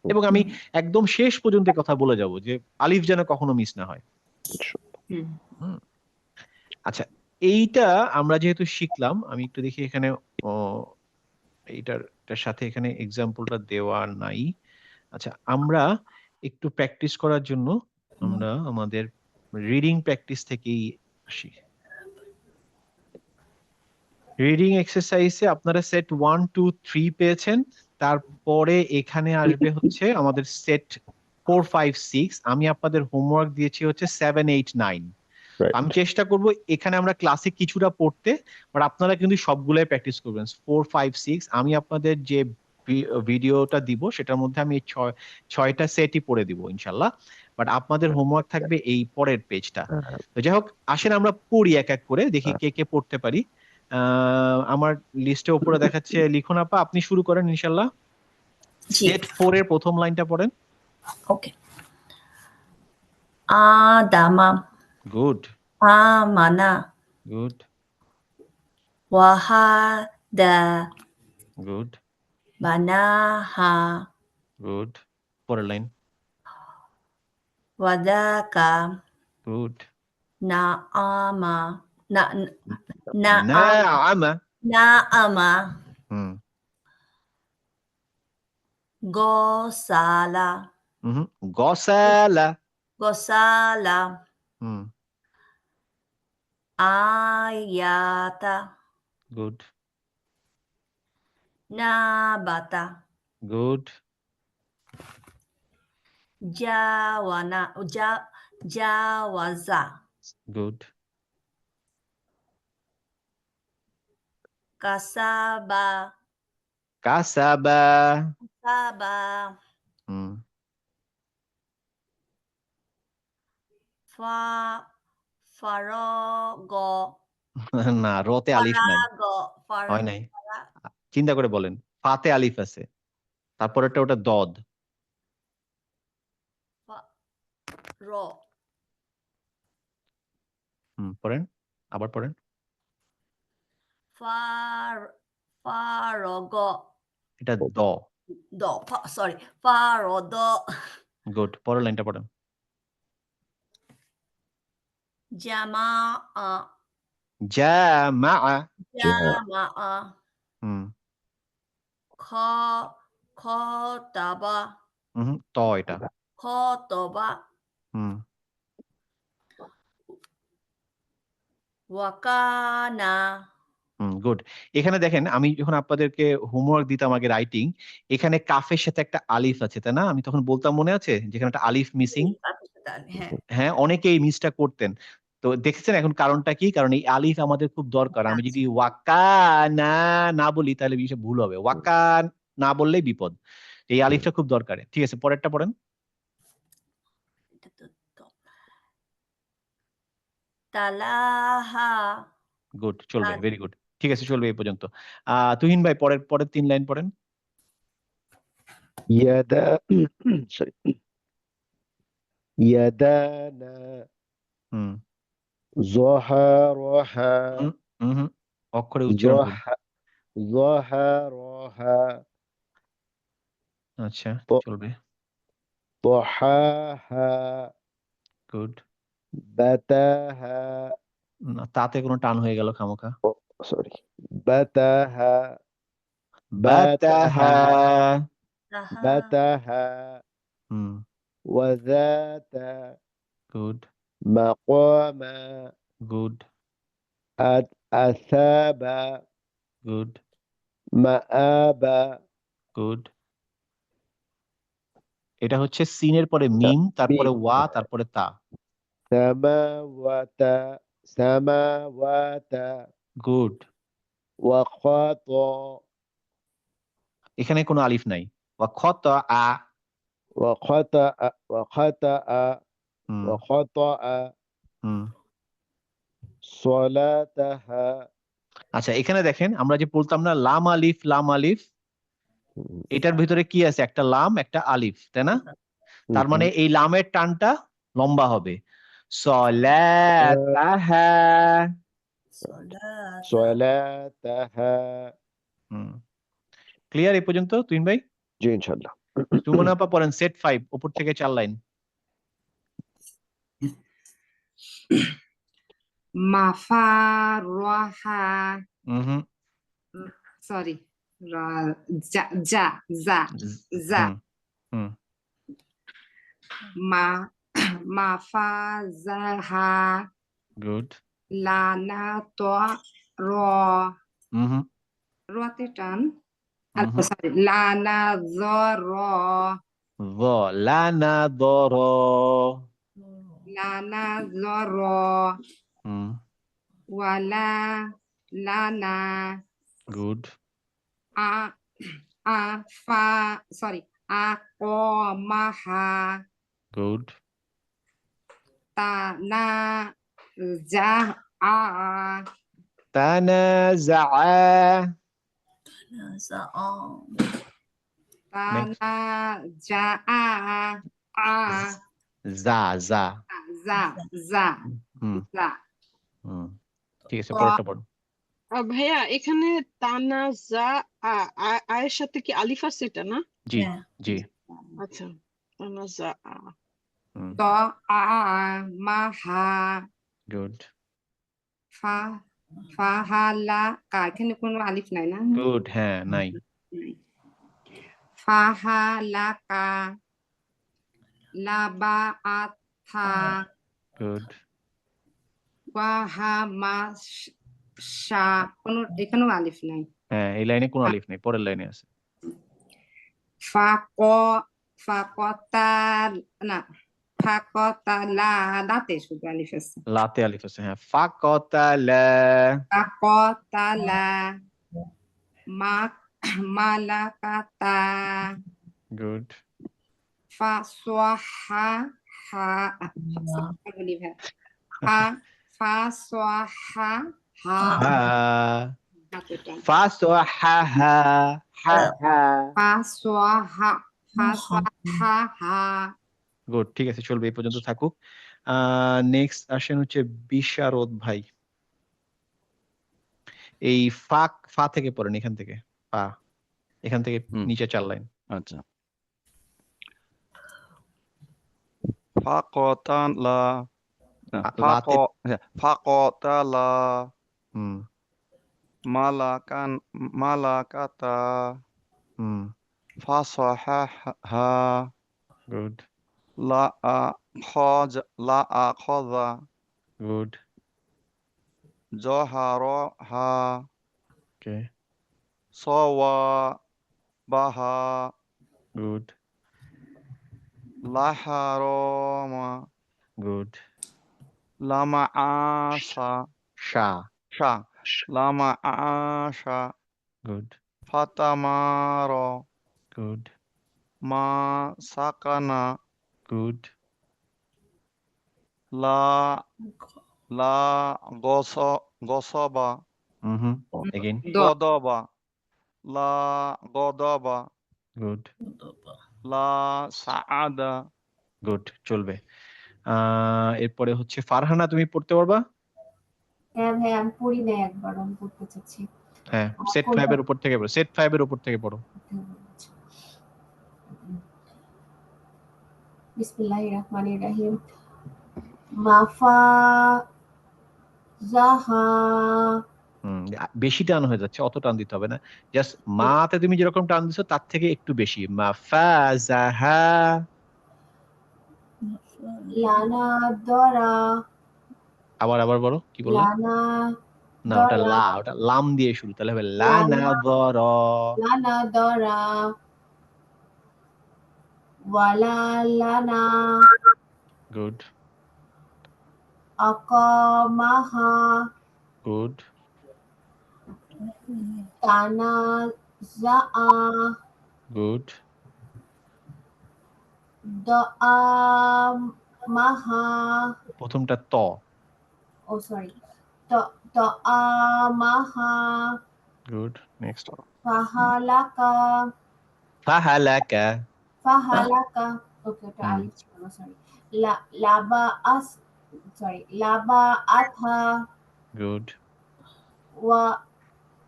এবং আমি একদম শেষ পর্যন্ত কথা বলে যাব যে আলিফ যেন কখনো মিস না হয়। হুম। হুম। আচ্ছা, এইটা আমরা যেহেতু শিখলাম, আমি একটু দেখি এখানে এইটার সাথে এখানে এক্সাম্পলটা দেওয়া নাই। আচ্ছা, আমরা একটু প্র্যাকটিস করার জন্য আমরা আমাদের রিডিং প্র্যাকটিস থেকেই আসি। রিডিং এক্সারসাইজে আপনারা সেট 1 2 3 পেয়েছেন, তারপরে এখানে আসবে হচ্ছে আমাদের সেট 4 5 6। আমি আপনাদের হোমওয়ার্ক দিয়েছি হচ্ছে 7 8 9। Right. আমি চেষ্টা করব এখানে আমরা ক্লাসে কিছুটা পড়তে, বাট আপনারা কিন্তু সবগুলাই প্র্যাকটিস করবেন 4 5 6। আমি আপনাদের যে ভিডিওটা দিব সেটার মধ্যে আমি 6টা সেটই পড়ে দিব ইনশাল্লাহ, বাট আপনাদের হোমওয়ার্ক থাকবে এই পরের পেজটা। তো যাই হোক, আসেন আমরা পড়ি এক এক করে, দেখি কে কে পড়তে পারি। আমার লিস্টে উপরে দেখাচ্ছে লিখুন আপা, আপনি শুরু করেন ইনশাল্লাহ। জি সেট 4 এর প্রথম লাইনটা পড়েন। ওকে আদামা গুড আমানা গুড ওয়াহাদা গুড বানাহা গুড। পরের লাইন। ওয়াদাকা গুড। নাআমা না নাআমা। নাআমা হুম গোসালা হুম। গসালা। গোসালা হুম আয়াতা গুড নাবাতা গুড। জাওয়াজা গুড। কাসাবা কাসাবা। সাবা হুম ফা ফারগ না, রতে আলিফ নাই, ফারাগ হয় নাই। চিন্তা করে বলেন, ফাতে আলিফ আছে, তারপরেরটা ওটা দদ। র পড়েন, আবার পড়েন। ফার ফারগ এটা দ। দ সরি ফারদ গুড। পরের লাইনটা পড়েন। জামা জামা। জামা হুম খ খতাবা ত এটা। খতবা হুম ওয়াকানা গুড। এখানে দেখেন, আমি যখন আপনাদেরকে হোমওয়ার্ক দিতাম আগে রাইটিং, এখানে কাফের সাথে একটা আলিফ আছে, তাই না? আমি তখন বলতাম, মনে আছে, যেখানে একটা আলিফ মিসিং। হ্যাঁ হ্যাঁ, অনেকে এই মিসটা করতেন। তো দেখেছেন এখন কারণটা কি? কারণ এই আলিফ আমাদের খুব দরকার। আমি যদি ওয়াকা না না বলি তাহলে বিষয় ভুল হবে, ওয়াকা না বললেই বিপদ। এই আলিফটা খুব দরকার। ঠিক আছে, পরেরটা পড়েন। তালাহা গুড, চলবে, ভেরি গুড। ঠিক আছে, চলবে এই পর্যন্ত। তুহিন ভাই, পরের পরের 3 লাইন পড়েন। ইয়াদা সরি ইয়াদানা হুম জহারহা হুম হুম হুম। অক্ষরে উচ্চারণ ভুল। জহারহা আচ্ছা, চলবে। তহাহা গুড। বাতাহা না, তাতে কোনো টান হয়ে গেল খামোখা। সরি বাতাহা বাতাহা। বাতাহা হুম ওয়াজাতা গুড মাকামা গুড আসাবা গুড মাআবা গুড। এটা হচ্ছে সিনের পরে মিম, তারপরে ওয়া, তারপরে তা। সামাওয়াতা সামাওয়াতা গুড। ওয়াখাতা এখানে কোনো আলিফ নাই। ওয়া খত আ। ওয়াখাতা ওয়াখাতা হুম ওয়াখাতা হুম সলাতাহা। আচ্ছা, এখানে দেখেন আমরা যে বলতাম না লাম আলিফ, হুম, এটার ভিতরে কি আছে? একটা লাম, একটা আলিফ, তাই না? তার হুম, মানে এই লামের টানটা লম্বা হবে। সলাতাহা। صلاة সলাতাহা। হুম, ক্লিয়ার এই পর্যন্ত তুহিন ভাই? জি ইনশাআল্লাহ। সুমন আপা পড়েন সেট 5 উপর থেকে 4 লাইন। মাফারাহা হুম, সরি যা যা যা যা হুম, হুম, মা মাফাজাহা গুড। লানা তো র হুম, রতে টান হুম, সরি লানা জ র লানা দর। লানা জ র হুম, ওয়ালা লানা গুড, আ আ ফা সরি আ ক মাহা গুড, তা না যা আ তানাজা। نزع তা নেক্সট, না যা আ যা যা। যা যা হুম, যা হুম, ঠিক আছে, ক পরেরটা পড়ো। ভাইয়া এখানে তানাজা আয়ের সাথে কি আলিফ আছে এটা না? জি, হ্যাঁ জি, আচ্ছা, তানাজা হুম, ত আ মাহা গুড, ফা ফাহালা কা এখানে কোনো আলিফ নাই না গুড, হ্যাঁ, নাই, ফাহালাকা লাবা আথা গুড, ওয়াহামাশা কোনো এখানেও আলিফ নাই হ্যাঁ, এই লাইনে কোনো আলিফ নেই, পরের লাইনে আছে। ফাক ফাকতাল না ফাকতালা দাঁতে শুধু আলিফ আছে লাতে আলিফ আছে, হ্যাঁ। ফাকাতালা। ফাকতালা মা মালাকাতা গুড, ফাসওয়াহা হা বলি ভাই ফাসওয়াহা হা হা, হাতেটা ফাসওয়াহাহা, হা হা। ফাসওয়াহা ফাসওয়াহা গুড, ঠিক আছে, চলবে, এই পর্যন্ত থাকুক। নেক্সট আসেন হচ্ছে বিশারদ ভাই। এই ফা থেকে পড়েন, এখান থেকে ফা, এখান থেকে হুম নিচে 4 লাইন। আচ্ছা ফাকতালা লাতে, ফাকতালা হুম, মালাকাতা হুম, ফাসাহাহা গুড, লা আখাযা গুড, জহারাহা ওকে, সাওয়াবাহা গুড, লাহারামা গুড, লামাআশা শা, লামাআশা গুড, ফাতামারা গুড, মা সাকানা গুড, লা লা গসবা হুম, এগেইন, দ গদবা লা গদবা গুড, লা সাআদা গুড, চলবে। এরপরে হচ্ছে ফারহানা, তুমি পড়তে পারবা? হ্যাঁ ভাই আমি পড়ি নাই একবার আমি পড়তে চাচ্ছি হ্যাঁ, সেট 5 কোনটা এর উপর থেকে পড়ো, সেট 5 এর উপর থেকে পড়ো। বিসমিল্লাহির রহমানির রহিম মাফা জাহা হুম, বেশি টান হয়ে যাচ্ছে, অত টান দিতে হবে না। জাস্ট মাতে তুমি যেরকম টান দিছো তার থেকে একটু বেশি। মাফাজাহা। লানা দরা আবার বলো, কি বললা? লানা না, ওটা দরা লা, ওটা লাম দিয়ে শুরু, তাহলে হবে লানা লানা দর। লানা দরা ওয়ালা লানা গুড, আকামাহা গুড, তানা জাআ গুড, দআ মাহা প্রথমটা ত, ও সরি طعامها Good. Next. فهلك Fahalaka. فهلك ওকে ওটা হুম। আলিফ ছিল সরি লাবাআস সরি লাবাআথা Good. ওয়া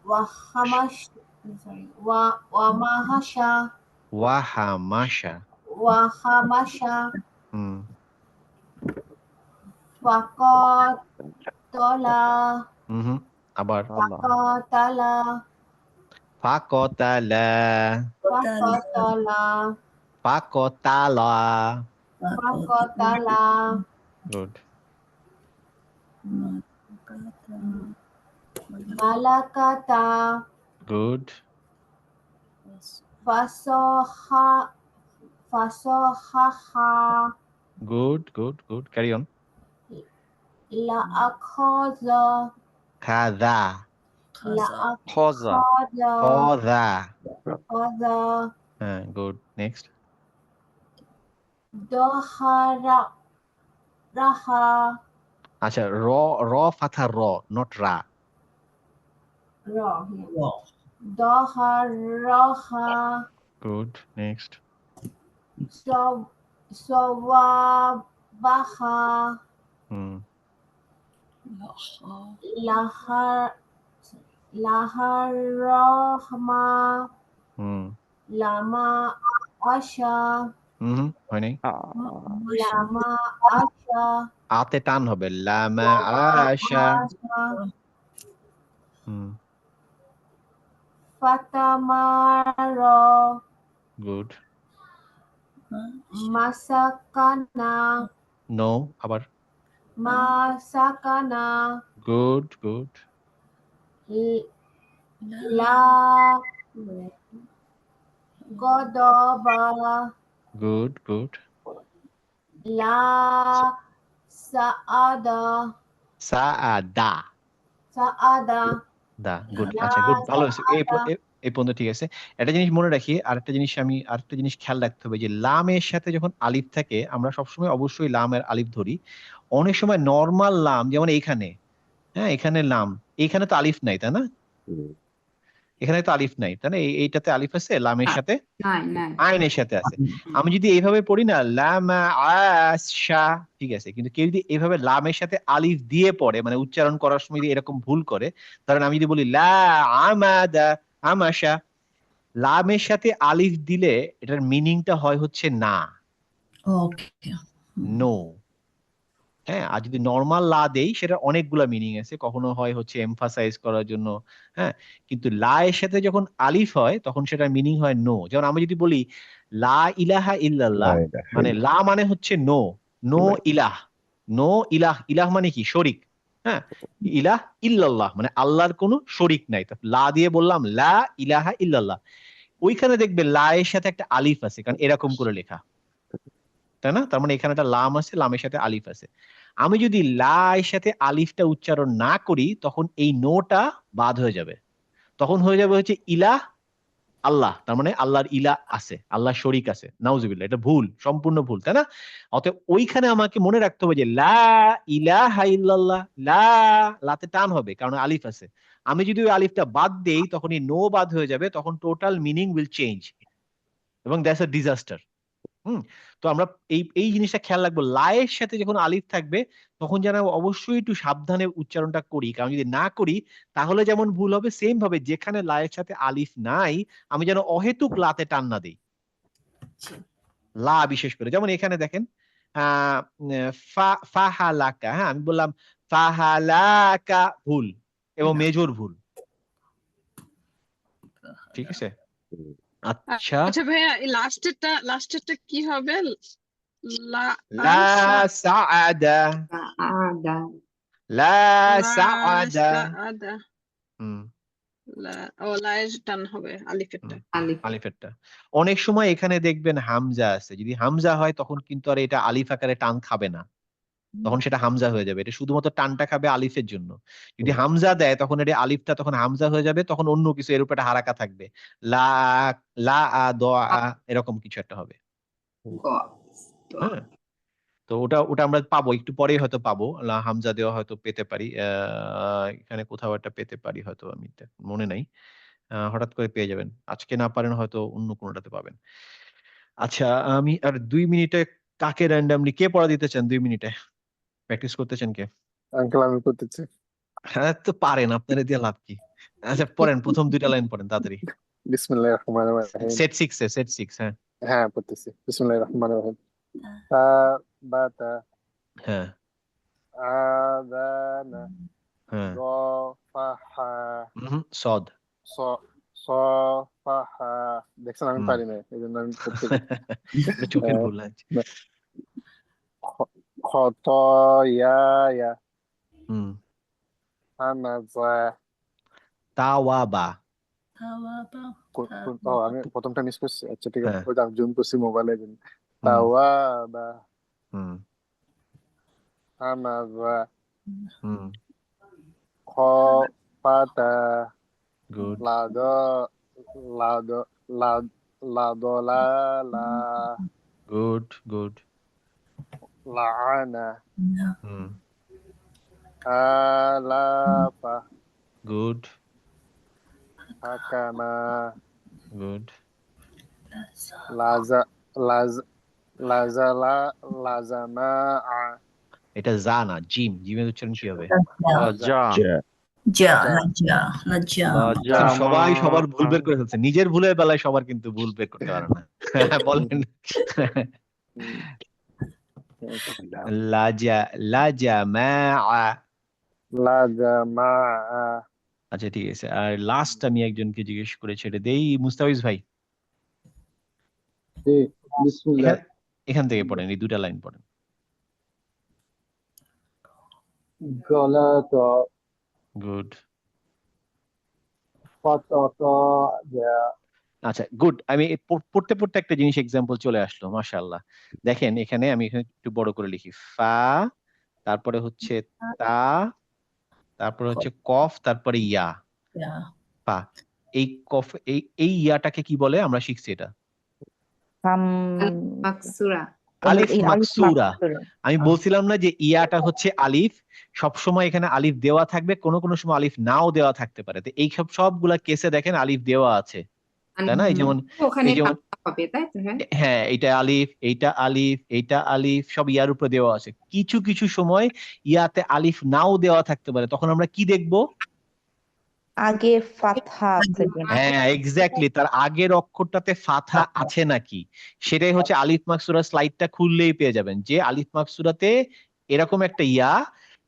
ওয়াহামাশ সরি ওয়ামাহাশা Wahamasha. ওয়াহামাশা হুম। ফাকাতলা হুম। আবার ফাকাতালা Fakotala. ফাকাতালা Fakotala. ফাকাতালা Good. মালাকাতা Good. ফাসাহা Good. Good. Good. Carry on. লাআখাযা Kada. খজা Koda. খাযা Good. Next. দহারা রাহা আচ্ছা র ফাথা র not ra. র দহারাহা Good. Next. সওয়াবাহা হুম। লাহারহমা হুম। লামা আশা হুম। হয় নাই। লামা আশা আতে টান হবে লামা আশা। হুম। ফাতামারা Good. মাসাকানা No. আবার মাসাকানা good. Good. লা গদবা Good. Good. লা সাআদা সাআদা দা গুড। লা আচ্ছা গুড, ভালো হয়েছে সাআদা এই পর্যন্ত ঠিক আছে। একটা জিনিস মনে রাখি, আরেকটা জিনিস খেয়াল রাখতে হবে যে লামের সাথে যখন আলিফ থাকে আমরা সবসময় অবশ্যই লামের আলিফ ধরি। অনেক সময় নর্মাল লাম যেমন এইখানে, হ্যাঁ এখানে লাম, এইখানে তো আলিফ নাই তাই না, এখানে তো আলিফ নাই তাই না, এইটাতে আলিফ আছে লামের সাথে, নাই নাই আইনের সাথে আছে। আমি যদি এইভাবে পড়ি না লামা আশা, ঠিক আছে, কিন্তু কেউ যদি এইভাবে লামের সাথে আলিফ দিয়ে পড়ে মানে উচ্চারণ করার সময় যদি এরকম ভুল করে, কারণ আমি যদি বলি লা আমাদা আমাশা, লামের সাথে আলিফ দিলে এটার মিনিংটা হয় হচ্ছে না, নো। হ্যাঁ, আর যদি নর্মাল লা দেই সেটা অনেকগুলা মিনিং আছে, কখনো হয় হচ্ছে এমফাসাইজ করার জন্য, হ্যাঁ, কিন্তু লা এর সাথে যখন আলিফ হয় তখন সেটার মিনিং হয় নো। যেমন আমি যদি বলি লা ইলাহা ইল্লাল্লাহ, মানে লা মানে হচ্ছে নো, নো ইলাহ, নো ইলাহ, ইলাহ মানে কি শরিক, হ্যাঁ, ইলাহ ইল্লাল্লাহ মানে আল্লাহর কোনো শরিক নাই, তো লা দিয়ে বললাম লা ইলাহা ইল্লাল্লাহ, ওইখানে দেখবে লা এর সাথে একটা আলিফ আছে কারণ এরকম করে লেখা, তাই না, তার মানে এখানে একটা লাম আছে, লামের সাথে আলিফ আছে। আমি যদি লা এর সাথে আলিফটা উচ্চারণ না করি তখন এই নোটা বাদ হয়ে যাবে, তখন হয়ে যাবে হচ্ছে ইলাহ আল্লাহ, তার মানে আল্লাহর ইলা আছে, আল্লাহ শরিক আছে, নাউজুবিল্লাহ, এটা ভুল, সম্পূর্ণ ভুল, তাই না। অতএব ওইখানে আমাকে মনে রাখতে হবে যে লা ইলাহা ইল্লাল্লাহ, লা, লাতে টান হবে কারণ আলিফ আছে। আমি যদি ওই আলিফটা বাদ দেই তখন এই নো বাদ হয়ে যাবে, তখন টোটাল মিনিং উইল চেঞ্জ এবং দ্যাটস আ ডিজাস্টার। তো আমরা এই জিনিসটা খেয়াল রাখবো, লায়ের সাথে যখন আলিফ থাকবে তখন যেন অবশ্যই একটু সাবধানে উচ্চারণটা করি, কারণ যদি না করি তাহলে যেমন ভুল হবে, সেম ভাবে যেখানে লায়ের সাথে আলিফ নাই আমি যেন অহেতুক লাতে টান না দিই, লা বিশেষ করে। যেমন এখানে দেখেন ফাহালাকা, হ্যাঁ আমি বললাম ফাহালাকা, ভুল এবং মেজর ভুল, ঠিক আছে। আচ্ছা আচ্ছা ভাইয়া এই লাস্টেরটা কি হবে? লা লা আসা সাআদা, আদা লা লা সাআদা, সাআদা হুম, লায়ের টান হবে আলিফেরটা। আলিফ আলিফেরটা। অনেক সময় এখানে দেখবেন হামজা আছে, যদি হামজা হয় তখন কিন্তু আর এটা আলিফ আকারে টান খাবে না, তখন সেটা হামজা হয়ে যাবে, এটা শুধুমাত্র টানটা খাবে আলিফের জন্য। যদি হামজা দেয় তখন এটা আলিফটা তখন হামজা হয়ে যাবে, তখন অন্য কিছু এর উপরে একটা হারাকা থাকবে, লা লা আ দ আ এরকম কিছু একটা হবে, গ হ্যাঁ। তো তো ওটা আমরা পাবো, একটু পরেই হয়তো পাবো। হামজা দেওয়া হয়তো পেতে পারি, এখানে কোথাও একটা পেতে পারি হয়তো, আমি মনে নাই। হঠাৎ করে পেয়ে যাবেন, আজকে না পারেন হয়তো অন্য কোনোটাতে পাবেন। আচ্ছা, আমি আর 2 মিনিটে কাকে র্যান্ডামলি কে পড়া দিতে চান? 2 মিনিটে প্র্যাকটিস করতে চান কে? আঙ্কেল আমি করতেছি। হ্যাঁ তো পারেন, আপনারা দিয়ে লাভ কি? আচ্ছা পড়েন, প্রথম 2টা লাইন পড়েন তাড়াতাড়ি। বিসমিল্লাহির রহমানির রহিম। সেট 6 সেট 6, হ্যাঁ হ্যাঁ পড়তেছি। বিসমিল্লাহির রহমানির রহিম। তা বাতা হ্যাঁ আযানা হ্যাঁ। সাফাহা সদ। সাফাহা। দেখছেন আমি হুম। পারি না, এই জন্য আমি করতে এটা চোখের ভুল আছে। খতয়ায়া হুম। হামাজা। তাওয়াবা। আমি প্রথমটা মিস করছি। আচ্ছা ঠিক আছে, হ্যাঁ। ওইটা আমি জুম করছি মোবাইলে। হুম। তাওয়াবা হুম। হামাজা হুম। খফাতা গুড লাদ লাদ লাদ লাদলালা গুড গুড। লাআনা হুম। আলাফা গুড হাকামা গুড। লাজা লাজ লাজালা লাজামা এটা জা না, জিম। জিমের উচ্চারণ কি হবে? যা যা লাজা দেখেন, সবাই সবার ভুল বের করে ফেলছে, নিজের ভুলের বেলায় সবার কিন্তু ভুল বের করতে পারে না। বলেন। লাজা লাজামা। লাজামা। আচ্ছা ঠিক আছে, আর লাস্ট আমি একজনকে জিজ্ঞেস করেছি, এটা দেই। মুস্তাফিজ ভাই, বিসমিল্লাহ। এখান থেকে পড়েন, এই 2টা লাইন পড়েন। গলাত গুড। ফাতাতা যা। আচ্ছা গুড। আমি পড়তে পড়তে একটা জিনিস এক্সাম্পল চলে আসলো, মাশাআল্লাহ। দেখেন এখানে, আমি এখানে একটু বড় করে লিখি। ফা, তারপরে হচ্ছে তা, তারপরে হচ্ছে কফ, তারপরে ইয়া। পা। এই কফ, এই ইয়াটাকে কি বলে আমরা শিখছি? এটা মাকসুরা। আলিফ মাকসুরা। আমি বলছিলাম না যে ইয়াটা হচ্ছে আলিফ, সবসময় এখানে আলিফ দেওয়া থাকবে, কোনো কোনো সময় আলিফ নাও দেওয়া থাকতে পারে। তো এই সবগুলা কেসে দেখেন আলিফ দেওয়া আছে, তাই না? এই যেমন, ওখানে এই যেমন হবে তাই তো? হ্যাঁ হ্যাঁ, এইটা আলিফ, এইটা আলিফ, এইটা আলিফ, সব ইয়ার উপরে দেওয়া আছে। কিছু কিছু সময় ইয়াতে আলিফ নাও দেওয়া থাকতে পারে, তখন আমরা কি দেখবো? আগে ফাতহা আছে কিনা। হ্যাঁ এক্স্যাক্টলি, তার আগের অক্ষরটাতে ফাথা আছে নাকি, সেটাই হচ্ছে আলিফ মাকসুরা। স্লাইডটা খুললেই পেয়ে যাবেন যে আলিফ মাকসুরাতে এরকম একটা ইয়া,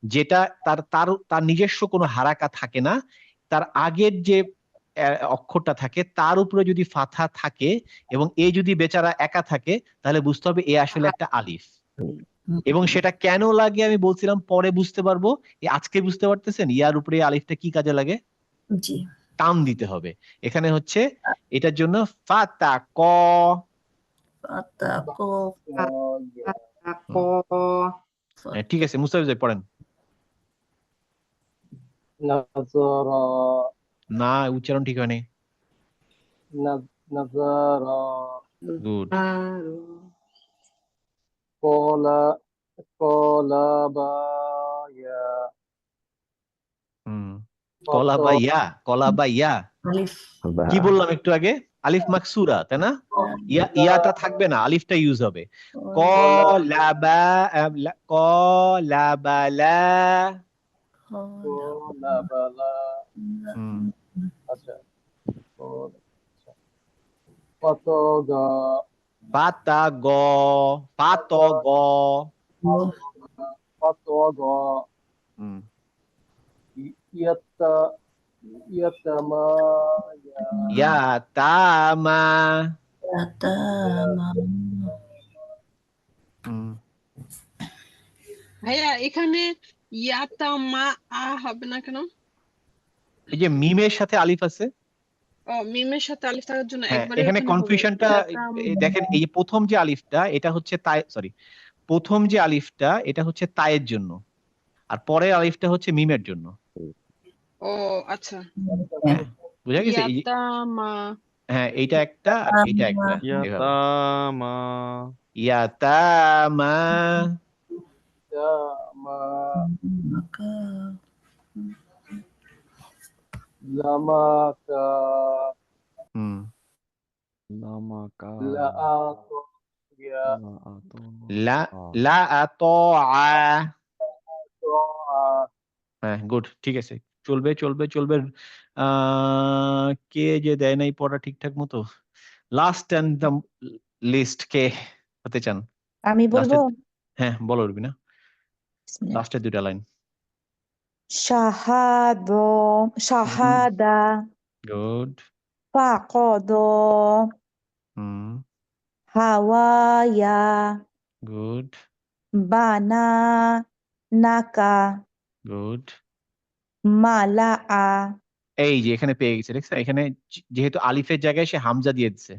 যেটা তার তার তার নিজস্ব কোনো হারাকা থাকে না, তার আগের যে অক্ষরটা থাকে তার উপরে যদি ফাথা থাকে এবং এ যদি বেচারা একা থাকে, তাহলে বুঝতে হবে এ আসলে একটা আলিফ। এবং সেটা কেন লাগে আমি বলছিলাম, পরে বুঝতে পারবো। আজকে বুঝতে পারতেছেন ইয়ার উপরে আলিফটা কি কাজে লাগে? জি টান দিতে হবে। এখানে হচ্ছে এটার জন্য ফাতা ক। ক। ঠিক আছে, মুস্তাফিজ ভাই পড়েন। নাযরা না, উচ্চারণ ঠিক হয়নি। নাযরা গুড। কলা কলাবা ইয়া। কলা বা ইয়া, কলা বা ইয়া। আলিফ কি বললাম একটু আগে? আলিফ মাকসুরা, তাই না? ইয়াটা থাকবে না, আলিফটা ইউজ হবে। কলাবা, কলাবালা। কলাবালা। হুম। আচ্ছা পাতগা পাতা গ, পাত গ। পাতগা হুম। ইয়াতা ইয়াতামা ইয়াতামা। ভাইয়া এখানে ইয়াতা মা হবে না কেন? এই যে মিমের সাথে আলিফ আছে। ও, মিমের সাথে আলিফ থাকার জন্য হ্যাঁ, একবারে এখানে ওখানে হবে কনফিউশনটা দেখেন। এই যে প্রথম যে আলিফটা, এটা হচ্ছে তাই, সরি, প্রথম যে আলিফটা এটা হচ্ছে তায়ের জন্য, আর পরের আলিফটা হচ্ছে মিমের জন্য। ও আচ্ছা, হ্যাঁ, বুঝা গেছে? এই যে, ইয়াতা মা। হ্যাঁ, এইটা একটা আর এইটা একটা, এভাবে। ইয়াতামা ইয়াতামা। জামা Maka. লামাকা হুম লামাকা লাআতিয়া লাআতো লা আ লা আতআ তোআ হ্যাঁ গুড ঠিক আছে চলবে চলবে চলবে কে যে দেয় নাই পড়া ঠিকঠাক মতো লাস্ট এন্ড দ্য লিস্ট কে হতে চান আমি বলবো লাস্টের হ্যাঁ বলো রুবিনা লাস্টের দুইটা লাইন শাহাদা গুড ফাকদো হুম হাওয়ায়া গুড বানা নাকা গুড মালাআ এই যে এখানে পেয়ে গেছে দেখছেন এখানে যেহেতু আলিফের জায়গায় সে হামজা দিয়ে দিচ্ছে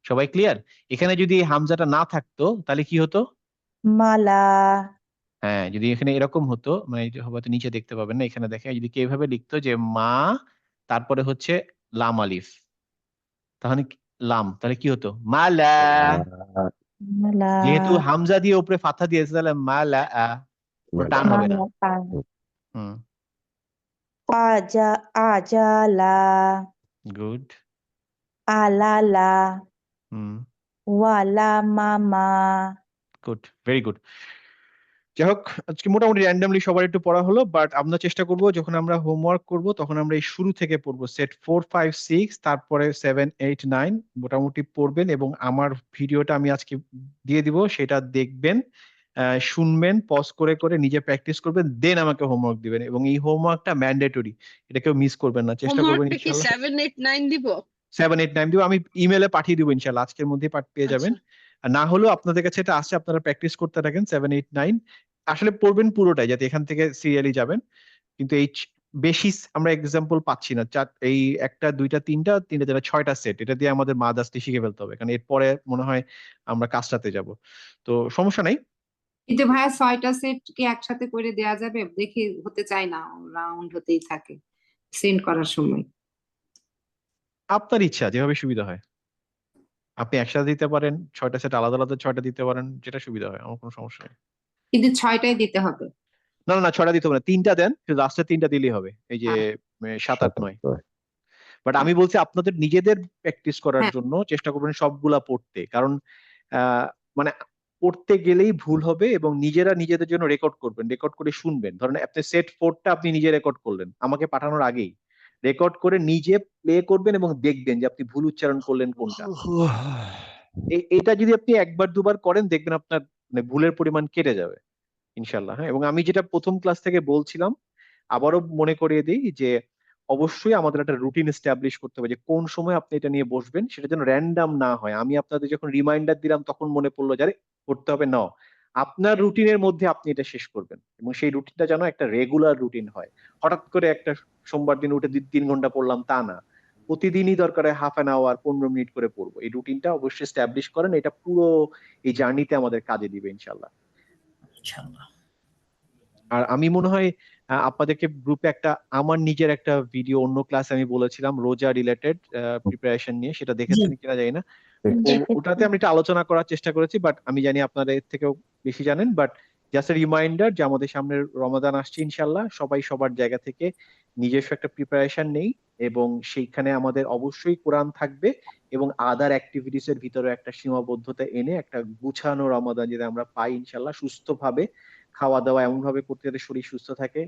সবাই ক্লিয়ার এখানে যদি এই হামজাটা না থাকতো তাহলে কি হতো মালা হ্যাঁ যদি এখানে এরকম হতো মানে এই যে হয়তো নিচে দেখতে পাবেন না এখানে দেখে যদি কেউ এভাবে লিখতো যে মা তারপরে হচ্ছে লাম আলিফ তাহলে লাম তাহলে কি হতো মালা মালা যেহেতু হামজা দিয়ে উপরে ফাথা দিয়েছে তাহলে মালা কোনো টান হবে না মালা হুম আজালা গুড আলালা হুম ওয়ালা মামা গুড ভেরি গুড যাই হোক আজকে মোটামুটি র্যান্ডমলি সবার একটু পড়া হলো বাট আমরা চেষ্টা করব যখন আমরা হোমওয়ার্ক করব তখন আমরা এই শুরু থেকে পড়বো সেট 4, 5, 6 তারপরে 7, 8, 9 মোটামুটি পড়বেন এবং আমার ভিডিওটা আমি আজকে দিয়ে দিব সেটা দেখবেন শুনবেন পজ করে করে নিজে প্র্যাকটিস করবেন দেন আমাকে হোমওয়ার্ক দিবেন এবং এই হোমওয়ার্কটা ম্যান্ডেটরি এটা কেউ মিস করবেন না চেষ্টা করবেন হোমওয়ার্কটা কি ইনশাআল্লাহ 7 8 9 দিব 7, 8, 9 দিব আমি ইমেলে পাঠিয়ে দিব ইনশাআল্লাহ আজকের মধ্যে পেয়ে যাবেন আচ্ছা আর না হলেও আপনাদের কাছে এটা আসছে আপনারা প্র্যাকটিস করতে থাকেন 7, 8, 9 আসলে পড়বেন পুরোটাই যাতে এখান থেকে সিরিয়ালি যাবেন কিন্তু এই বেশি আমরা এক্সাম্পল পাচ্ছি না এই একটা দুইটা তিনটা তিনটা চারটা 6টা সেট এটা দিয়ে আমাদের মা দাসটি শিখে ফেলতে হবে কারণ এরপরে মনে হয় আমরা কাজটাতে যাব তো সমস্যা নাই কিন্তু ভাইয়া 6টা সেট কি একসাথে করে দেয়া যাবে দেখি হতে চায় না রাউন্ড হতেই থাকে সেন্ড করার সময় আপনার ইচ্ছা যেভাবে সুবিধা হয় আপনি একসাথে দিতে পারেন 6টা সেট আলাদা আলাদা 6টা দিতে পারেন যেটা সুবিধা হয় আমার কোনো সমস্যা নেই কিন্তু 6টাই দিতে হবে না না 6টা দিতে হবে না 3টা দেন লাস্টে 3টা দিলেই হবে এই যে 7, 8, 9 বাট আমি বলছি আপনাদের নিজেদের প্র্যাকটিস করার হ্যাঁ জন্য চেষ্টা করবেন সবগুলা পড়তে কারণ মানে পড়তে গেলেই ভুল হবে এবং নিজেরা নিজেদের জন্য রেকর্ড করবেন রেকর্ড করে শুনবেন ধরেন আপনি সেট 4টা আপনি নিজে রেকর্ড করলেন আমাকে পাঠানোর আগেই রেকর্ড করে নিজে প্লে করবেন এবং দেখবেন যে আপনি ভুল উচ্চারণ করলেন কোনটা এটা যদি আপনি একবার দুবার করেন দেখবেন আপনার মানে ভুলের পরিমাণ কেটে যাবে ইনশাল্লাহ হ্যাঁ এবং আমি যেটা প্রথম ক্লাস থেকে বলছিলাম আবারও মনে করিয়ে দিই যে অবশ্যই আমাদের একটা রুটিন এস্টাবলিশ করতে হবে যে কোন সময় আপনি এটা নিয়ে বসবেন সেটা যেন র্যান্ডাম না হয় আমি আপনাদের যখন রিমাইন্ডার দিলাম তখন মনে পড়লো যে আরে করতে হবে না আপনার রুটিনের মধ্যে আপনি এটা শেষ করবেন এবং সেই রুটিনটা যেন একটা রেগুলার রুটিন হয় হঠাৎ করে একটা সোমবার দিন উঠে 3 ঘন্টা পড়লাম তা না প্রতিদিনই দরকার হয় হাফ অ্যান আওয়ার 15 মিনিট করে পড়বো এই রুটিনটা অবশ্যই এস্টাবলিশ করেন এটা পুরো এই জার্নিতে আমাদের কাজে দিবে ইনশাল্লাহ ইনশাআল্লাহ। আর আমি মনে হয় আপনাদেরকে গ্রুপে আমার নিজের একটা ভিডিও অন্য ক্লাস আমি বলেছিলাম রোজা রিলেটেড প্রিপারেশন নিয়ে সেটা জি দেখেছেন কিনা জানি না ওটাতে আমি একটা আলোচনা করার চেষ্টা করেছি বাট আমি জানি আপনারা এর থেকেও বেশি জানেন বাট জাস্ট রিমাইন্ডার যে আমাদের সামনে রমাদান আসছে ইনশাল্লাহ সবাই সবার জায়গা থেকে নিজস্ব একটা প্রিপারেশন নেই এবং সেইখানে আমাদের অবশ্যই কোরআন থাকবে এবং আদার অ্যাক্টিভিটিস এর ভিতরে একটা সীমাবদ্ধতা এনে একটা গুছানো রমাদান যদি আমরা পাই ইনশাল্লাহ সুস্থভাবে খাওয়া দাওয়া এমন ভাবে করতে যাতে শরীর সুস্থ থাকে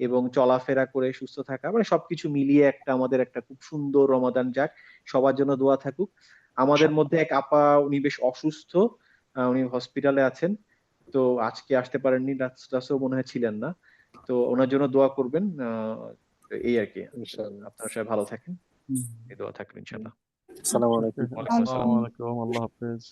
এবং চলাফেরা করে সুস্থ থাকা মানে সবকিছু মিলিয়ে আমাদের একটা খুব সুন্দর রমাদান যাক সবার জন্য দোয়া থাকুক আমাদের মধ্যে এক আপা উনি বেশ অসুস্থ উনি হসপিটালে আছেন তো আজকে আসতে পারেননি রাতও মনে হয় ছিলেন না তো ওনার জন্য দোয়া করবেন এই আর কি ইনশাআল্লাহ আপনারা সবাই ভালো থাকেন এই দোয়া থাকবেন ইনশাআল্লাহ আসসালামু আলাইকুম ওয়ালাইকুম আসসালাম আসসালামু আলাইকুম আল্লাহ হাফেজ